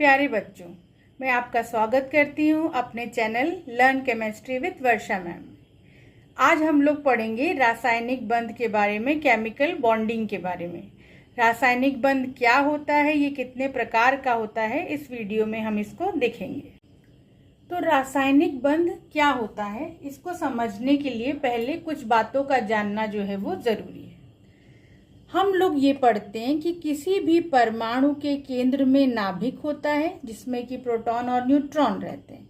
प्यारे बच्चों, मैं आपका स्वागत करती हूं अपने channel learn chemistry with Varsha ma'am. आज हम लोग पढ़ेंगे रासायनिक बंध के बारे में, केमिकल बॉन्डिंग के बारे में। रासायनिक बंध क्या होता है, ये कितने प्रकार का होता है, इस वीडियो में हम इसको देखेंगे। तो रासायनिक बंध क्या होता है, इसको समझने के लिए पहले कुछ बातों का जानना जो है वो ज़रूरी है। हम लोग ये पढ़ते हैं कि किसी भी परमाणु के केंद्र में नाभिक होता है जिसमें कि प्रोटॉन और न्यूट्रॉन रहते हैं,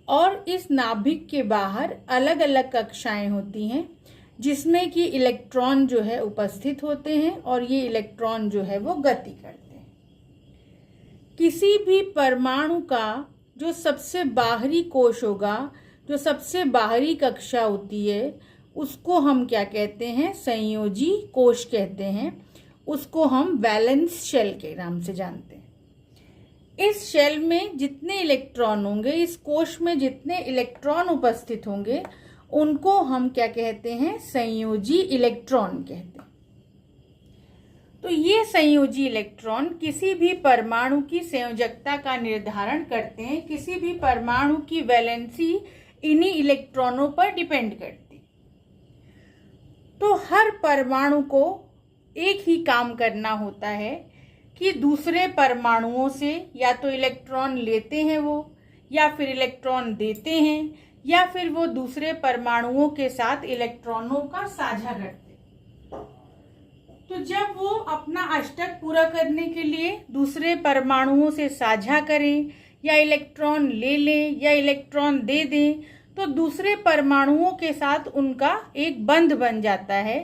और इस नाभिक के बाहर अलग अलग कक्षाएं होती हैं जिसमें कि इलेक्ट्रॉन जो है उपस्थित होते हैं और ये इलेक्ट्रॉन जो है वो गति करते हैं। किसी भी परमाणु का जो सबसे बाहरी कोश होगा, जो सबसे बाहरी कक्षा होती है, उसको हम क्या कहते हैं, संयोजी कोश कहते हैं। उसको हम वैलेंस शेल के नाम से जानते हैं। इस शेल में जितने इलेक्ट्रॉन होंगे, इस कोश में जितने इलेक्ट्रॉन उपस्थित होंगे, उनको हम क्या कहते हैं, संयोजी इलेक्ट्रॉन कहते हैं। तो ये संयोजी इलेक्ट्रॉन किसी भी परमाणु की संयोजकता का निर्धारण करते हैं। किसी भी परमाणु की वैलेंसी इन्हीं इलेक्ट्रॉनों पर डिपेंड करती है। तो हर परमाणु को एक ही काम करना होता है कि दूसरे परमाणुओं से या तो इलेक्ट्रॉन लेते हैं वो, या फिर इलेक्ट्रॉन देते हैं, या फिर वो दूसरे परमाणुओं के साथ इलेक्ट्रॉनों का साझा करते हैं। तो जब वो अपना अष्टक पूरा करने के लिए दूसरे परमाणुओं से साझा करें, या इलेक्ट्रॉन ले लें, या इलेक्ट्रॉन दे दें, तो दूसरे परमाणुओं के साथ उनका एक बंध बन जाता है।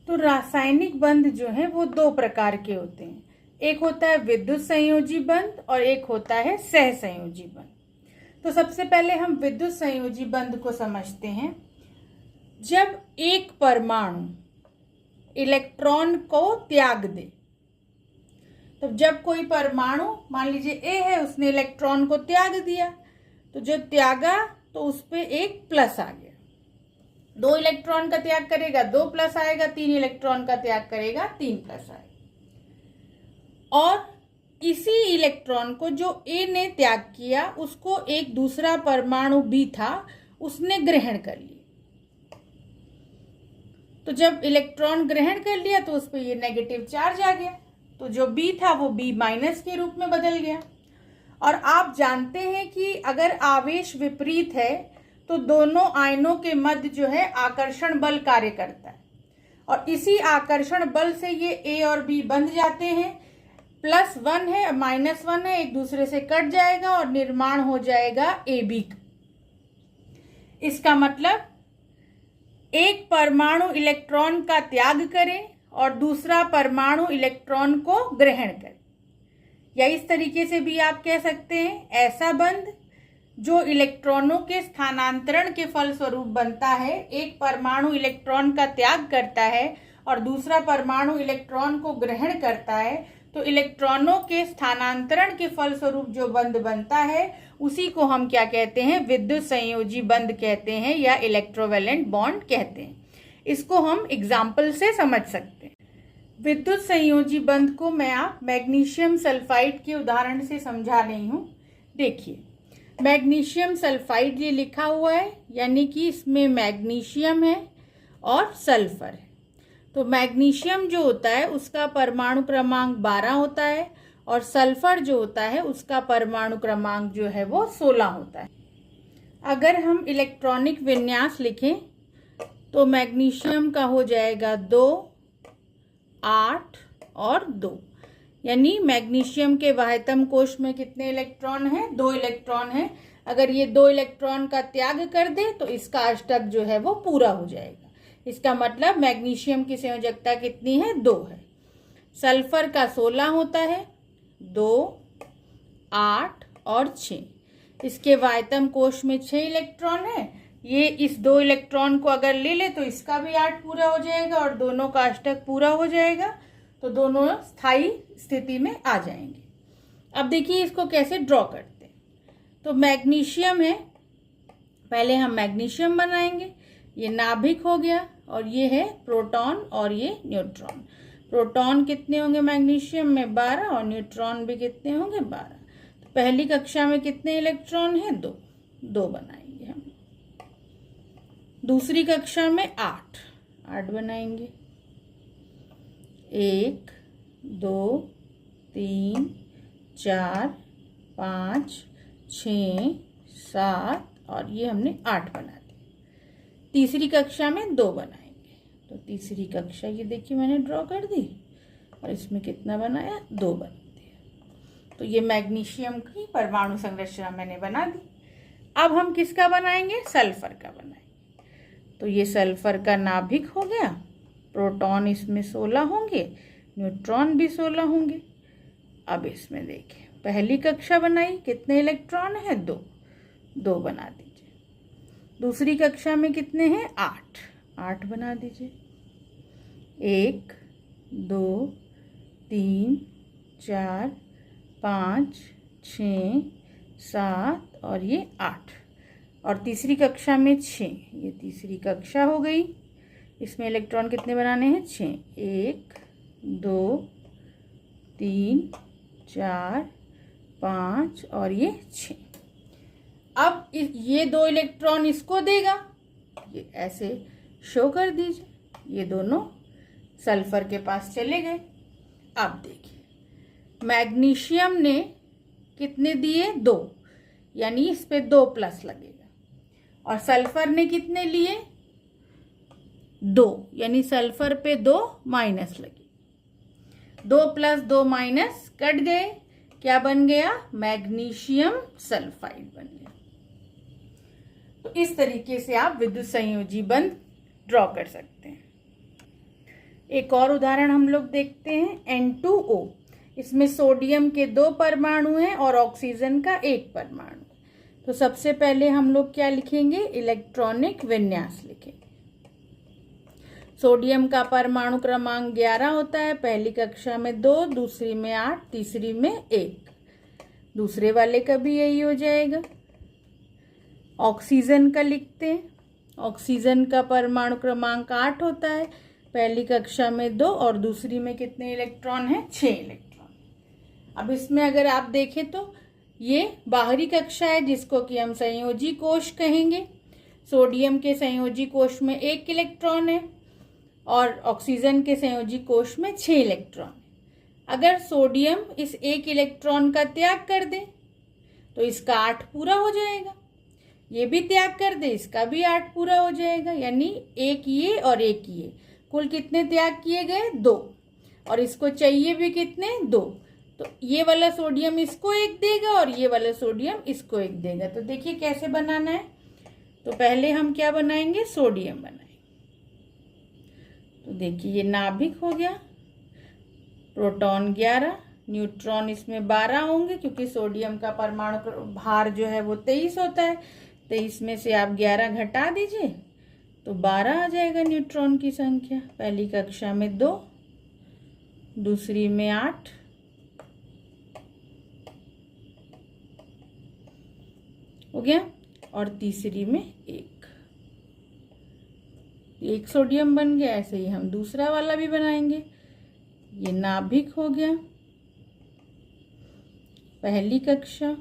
तो रासायनिक बंध जो है वो दो प्रकार के होते हैं। एक होता है विद्युत संयोजी बंध और एक होता है सहसंयोजी बंध। तो सबसे पहले हम विद्युत संयोजी बंध को समझते हैं। जब एक परमाणु इलेक्ट्रॉन को त्याग दे, तो जब कोई परमाणु, मान लीजिए ए है, उसने इलेक्ट्रॉन को त्याग दिया, तो जो त्यागा तो उस पर एक प्लस आ गया। 2 इलेक्ट्रॉन का त्याग करेगा, 2 प्लस आएगा। 3 इलेक्ट्रॉन का त्याग करेगा, 3 प्लस आएगा। और इसी इलेक्ट्रॉन को जो ए ने त्याग किया, उसको एक दूसरा परमाणु बी था, उसने ग्रहण कर लिया। तो जब इलेक्ट्रॉन ग्रहण कर लिया तो उस पर ये नेगेटिव चार्ज आ गया, तो जो बी था वो बी माइनस के रूप में बदल गया। और आप जानते हैं कि अगर आवेश विपरीत है तो दोनों आयनों के मध्य जो है आकर्षण बल कार्य करता है, और इसी आकर्षण बल से ये ए और बी बंध जाते हैं। +1 है, -1 है, एक दूसरे से कट जाएगा और निर्माण हो जाएगा ए बी का। इसका मतलब एक परमाणु इलेक्ट्रॉन का त्याग करे और दूसरा परमाणु इलेक्ट्रॉन को ग्रहण करे, या इस तरीके से भी आप कह सकते हैं, ऐसा बंध जो इलेक्ट्रॉनों के स्थानांतरण के फलस्वरूप बनता है। एक परमाणु इलेक्ट्रॉन का त्याग करता है और दूसरा परमाणु इलेक्ट्रॉन को ग्रहण करता है, तो इलेक्ट्रॉनों के स्थानांतरण के फलस्वरूप जो बंध बनता है उसी को हम क्या कहते हैं, विद्युत संयोजी बंध कहते हैं, या इलेक्ट्रोवैलेंट बॉन्ड कहते हैं। इसको हम एग्जाम्पल से समझ सकते हैं। विद्युत संयोजी बंध को मैं आप मैग्नीशियम सल्फाइड के उदाहरण से समझा रही हूँ। देखिए, मैग्नीशियम सल्फाइड ये लिखा हुआ है, यानी कि इसमें मैग्नीशियम है और सल्फर है। तो मैग्नीशियम जो होता है उसका परमाणु क्रमांक 12 होता है, और सल्फर जो होता है उसका परमाणु क्रमांक जो है वो 16 होता है। अगर हम इलेक्ट्रॉनिक विन्यास लिखें तो मैग्नीशियम का हो जाएगा 2, 8 और 2, यानी मैग्नीशियम के वाह्यतम कोश में कितने इलेक्ट्रॉन हैं, 2 इलेक्ट्रॉन हैं। अगर ये 2 इलेक्ट्रॉन का त्याग कर दे तो इसका अष्टक जो है वो पूरा हो जाएगा। इसका मतलब मैग्नीशियम की संयोजकता कितनी है, 2 है। सल्फर का 16 होता है, 2, 8 और 6। इसके वाह्यतम कोश में 6 इलेक्ट्रॉन है। ये इस 2 इलेक्ट्रॉन को अगर ले ले तो इसका भी 8 पूरा हो जाएगा और दोनों का अष्टक पूरा हो जाएगा, तो दोनों स्थायी स्थिति में आ जाएंगे। अब देखिए इसको कैसे ड्रॉ करते हैं। तो मैग्नीशियम है, पहले हम मैग्नीशियम बनाएंगे। ये नाभिक हो गया और ये है प्रोटॉन और ये न्यूट्रॉन। प्रोटॉन कितने होंगे मैग्नीशियम में? 12, और न्यूट्रॉन भी कितने होंगे? 12। तो पहली कक्षा में कितने इलेक्ट्रॉन हैं? 2, 2 बनाएंगे हम। दूसरी कक्षा में 8, 8 बनाएंगे। 1 2 3 4 5 6 7, और ये हमने 8 बना दिए। तीसरी कक्षा में 2 बनाएंगे। तो तीसरी कक्षा ये देखिए मैंने ड्रॉ कर दी, और इसमें कितना बनाया? 2 बना दिया। तो ये मैग्नीशियम की परमाणु संरचना मैंने बना दी। अब हम किसका बनाएंगे? सल्फर का बनाएंगे। तो ये सल्फर का नाभिक हो गया। प्रोटॉन इसमें 16 होंगे, न्यूट्रॉन भी 16 होंगे। अब इसमें देखिए पहली कक्षा बनाई, कितने इलेक्ट्रॉन है? 2, 2 बना दीजिए। दूसरी कक्षा में कितने हैं? 8, 8 बना दीजिए। 1 2 3 4 5 6 7, और ये 8, और तीसरी कक्षा में 6, ये तीसरी कक्षा हो गई। इसमें इलेक्ट्रॉन कितने बनाने हैं? 6, 1 2 3 4 5, और ये 6। अब ये 2 इलेक्ट्रॉन इसको देगा, ये ऐसे शो कर दीजिए। ये दोनों सल्फर के पास चले गए। अब देखिए मैग्नीशियम ने कितने दिए? 2, यानी इस पे 2 प्लस लगेगा। और सल्फर ने कितने लिए? 2, यानी सल्फर पे 2 माइनस लगे। 2 प्लस 2 माइनस कट गए। क्या बन गया? मैग्नीशियम सल्फाइड बन गया। तो इस तरीके से आप विद्युत संयोजी बंध ड्रॉ कर सकते हैं। एक और उदाहरण हम लोग देखते हैं, N2O। इसमें सोडियम के 2 परमाणु हैं और ऑक्सीजन का 1 परमाणु। तो सबसे पहले हम लोग क्या लिखेंगे? इलेक्ट्रॉनिक विन्यास लिखेंगे। सोडियम का परमाणु क्रमांक 11 होता है। पहली कक्षा में 2, दूसरी में 8, तीसरी में 1। दूसरे वाले का भी यही हो जाएगा। ऑक्सीजन का लिखते हैं। ऑक्सीजन का परमाणु क्रमांक 8 होता है। पहली कक्षा में 2, और दूसरी में कितने इलेक्ट्रॉन हैं? 6 इलेक्ट्रॉन। अब इसमें अगर आप देखें तो ये बाहरी कक्षा है, जिसको कि हम संयोजी कोश कहेंगे। सोडियम के संयोजी कोश में 1 इलेक्ट्रॉन है, और ऑक्सीजन के संयोजी कोश में 6 इलेक्ट्रॉन। अगर सोडियम इस 1 इलेक्ट्रॉन का त्याग कर दे तो इसका 8 पूरा हो जाएगा। ये भी त्याग कर दे, इसका भी 8 पूरा हो जाएगा। यानी 1 ये और 1 ये, कुल कितने त्याग किए गए? 2। और इसको चाहिए भी कितने? 2। तो ये वाला सोडियम इसको 1 देगा, और ये वाला सोडियम इसको 1 देगा। तो देखिए कैसे बनाना है। तो पहले हम क्या बनाएंगे? सोडियम बनाएंगे। तो देखिए ये नाभिक हो गया। प्रोटॉन 11, न्यूट्रॉन इसमें 12 होंगे, क्योंकि सोडियम का परमाणु भार जो है वो 23 होता है। 23 में से आप 11 घटा दीजिए तो 12 आ जाएगा न्यूट्रॉन की संख्या। पहली कक्षा में 2, दूसरी में 8, हो गया, और तीसरी में 1। 1 सोडियम बन गया। ऐसे ही हम दूसरा वाला भी बनाएंगे। ये नाभिक हो गया, पहली कक्षा,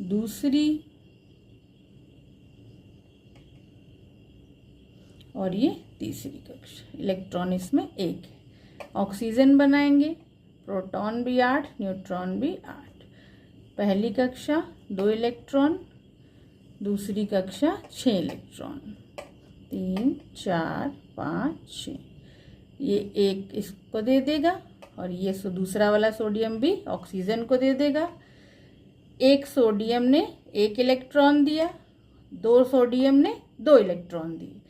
दूसरी, और ये तीसरी कक्षा। इलेक्ट्रॉन इसमें 1 है। ऑक्सीजन बनाएंगे। प्रोटॉन भी 8, न्यूट्रॉन भी 8। पहली कक्षा 2 इलेक्ट्रॉन, दूसरी कक्षा 6 इलेक्ट्रॉन, 3 4 5 6। ये 1 इसको दे देगा, और ये दूसरा वाला सोडियम भी ऑक्सीजन को दे देगा। 1 सोडियम ने 1 इलेक्ट्रॉन दिया, 2 सोडियम ने 2 इलेक्ट्रॉन दिए।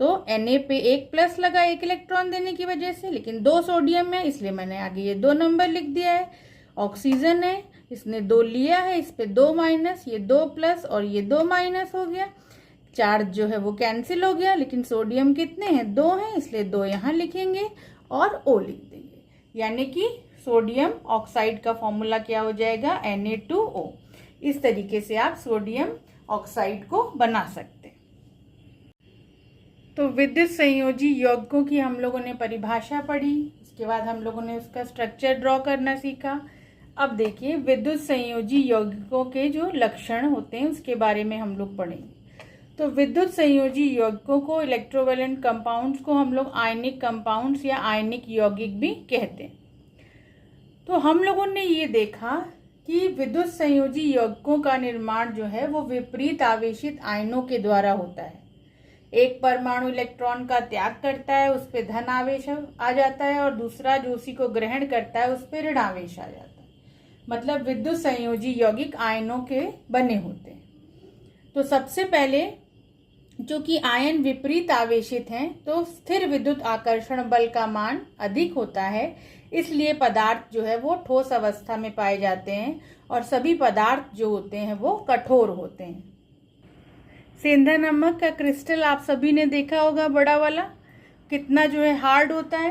तो Na पे 1 प्लस लगा 1 इलेक्ट्रॉन देने की वजह से, लेकिन 2 सोडियम है इसलिए मैंने आगे ये 2 नंबर लिख दिया है। ऑक्सीजन है, इसने 2 लिया है, इस पे 2 माइनस, ये 2 प्लस और ये 2 माइनस हो गया। चार्ज जो है वो कैंसिल हो गया, लेकिन सोडियम कितने हैं? 2 हैं, इसलिए 2 यहाँ लिखेंगे और O लिख देंगे। यानी कि सोडियम ऑक्साइड का फॉर्मूला क्या हो जाएगा? Na2O। इस तरीके से आप सोडियम ऑक्साइड को बना सकते हैं। तो विद्युत संयोजी यौगिकों की हम लोगों ने परिभाषा पढ़ी, उसके बाद हम लोगों ने उसका स्ट्रक्चर ड्रॉ करना सीखा। अब देखिए विद्युत संयोजी यौगिकों के जो लक्षण होते हैं उसके बारे में हम लोग पढ़ेंगे। तो विद्युत संयोजी यौगिकों को, इलेक्ट्रोवैलेंट कंपाउंड्स को हम लोग आयनिक कंपाउंड्स या आयनिक यौगिक भी कहते हैं। तो हम लोगों ने ये देखा कि विद्युत संयोजी यौगिकों का निर्माण जो है वो विपरीत आवेशित आयनों के द्वारा होता है। एक परमाणु इलेक्ट्रॉन का त्याग करता है, उस पर धन आवेश आ जाता है, और दूसरा जो उसी को ग्रहण करता है उस पर ऋण आवेश आ जाता है। मतलब विद्युत संयोजी यौगिक आयनों के बने होते हैं। तो सबसे पहले जो कि आयन विपरीत आवेशित हैं, तो स्थिर विद्युत आकर्षण बल का मान अधिक होता है, इसलिए पदार्थ जो है वो ठोस अवस्था में पाए जाते हैं और सभी पदार्थ जो होते हैं वो कठोर होते हैं। सेंधा नमक का क्रिस्टल आप सभी ने देखा होगा, बड़ा वाला कितना जो है हार्ड होता है।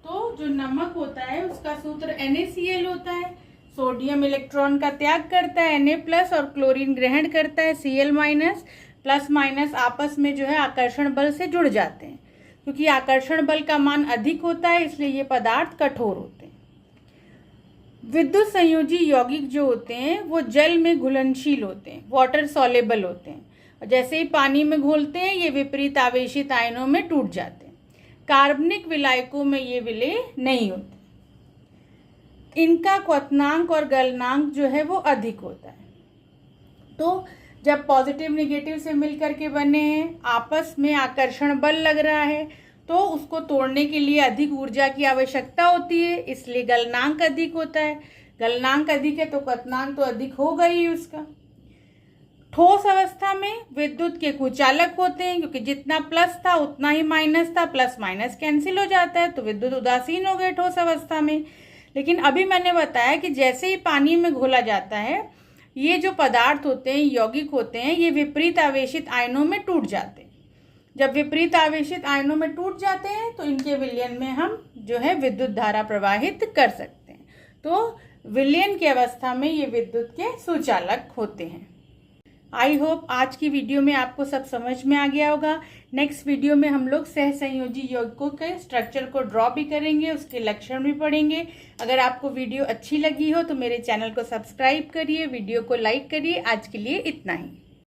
तो जो नमक होता है उसका सूत्र NaCl होता है। सोडियम इलेक्ट्रॉन का त्याग करता है Na+ और क्लोरीन ग्रहण करता है Cl-। प्लस माइनस आपस में जो है आकर्षण बल से जुड़ जाते हैं। क्योंकि आकर्षण बल का मान अधिक होता है इसलिए ये पदार्थ कठोर होते हैं। विद्युत संयोजी यौगिक जो होते हैं वो जल में घुलनशील होते हैं, वाटर सॉल्युबल होते हैं, और जैसे ही पानी में घोलते हैं ये विपरीत आवेशित आयनों में टूट जाते हैं। कार्बनिक विलायकों में ये विलय नहीं होते। इनका क्वथनांक और गलनांक जो है वो अधिक होता है। तो जब पॉजिटिव निगेटिव से मिलकर के बने हैं, आपस में आकर्षण बल लग रहा है, तो उसको तोड़ने के लिए अधिक ऊर्जा की आवश्यकता होती है, इसलिए गलनांक अधिक होता है। गलनांक अधिक है तो क्वथनांक तो अधिक होगा ही उसका। ठोस अवस्था में विद्युत के कुचालक होते हैं, क्योंकि जितना प्लस था उतना ही माइनस था, प्लस माइनस कैंसिल हो जाता है, तो विद्युत उदासीन हो गए ठोस अवस्था में। लेकिन अभी मैंने बताया कि जैसे ही पानी में घोला जाता है, ये जो पदार्थ होते हैं, यौगिक होते हैं, ये विपरीत आवेशित आयनों में टूट जाते हैं। जब विपरीत आवेशित आयनों में टूट जाते हैं तो इनके विलयन में हम जो है विद्युत धारा प्रवाहित कर सकते हैं। तो विलयन की अवस्था में ये विद्युत के सुचालक होते हैं। आई होप आज की वीडियो में आपको सब समझ में आ गया होगा। नेक्स्ट वीडियो में हम लोग सहसंयोजी यौगिकों के स्ट्रक्चर को ड्रॉ भी करेंगे, उसके लक्षण भी पढ़ेंगे। अगर आपको वीडियो अच्छी लगी हो तो मेरे चैनल को सब्सक्राइब करिए, वीडियो को लाइक करिए। आज के लिए इतना ही।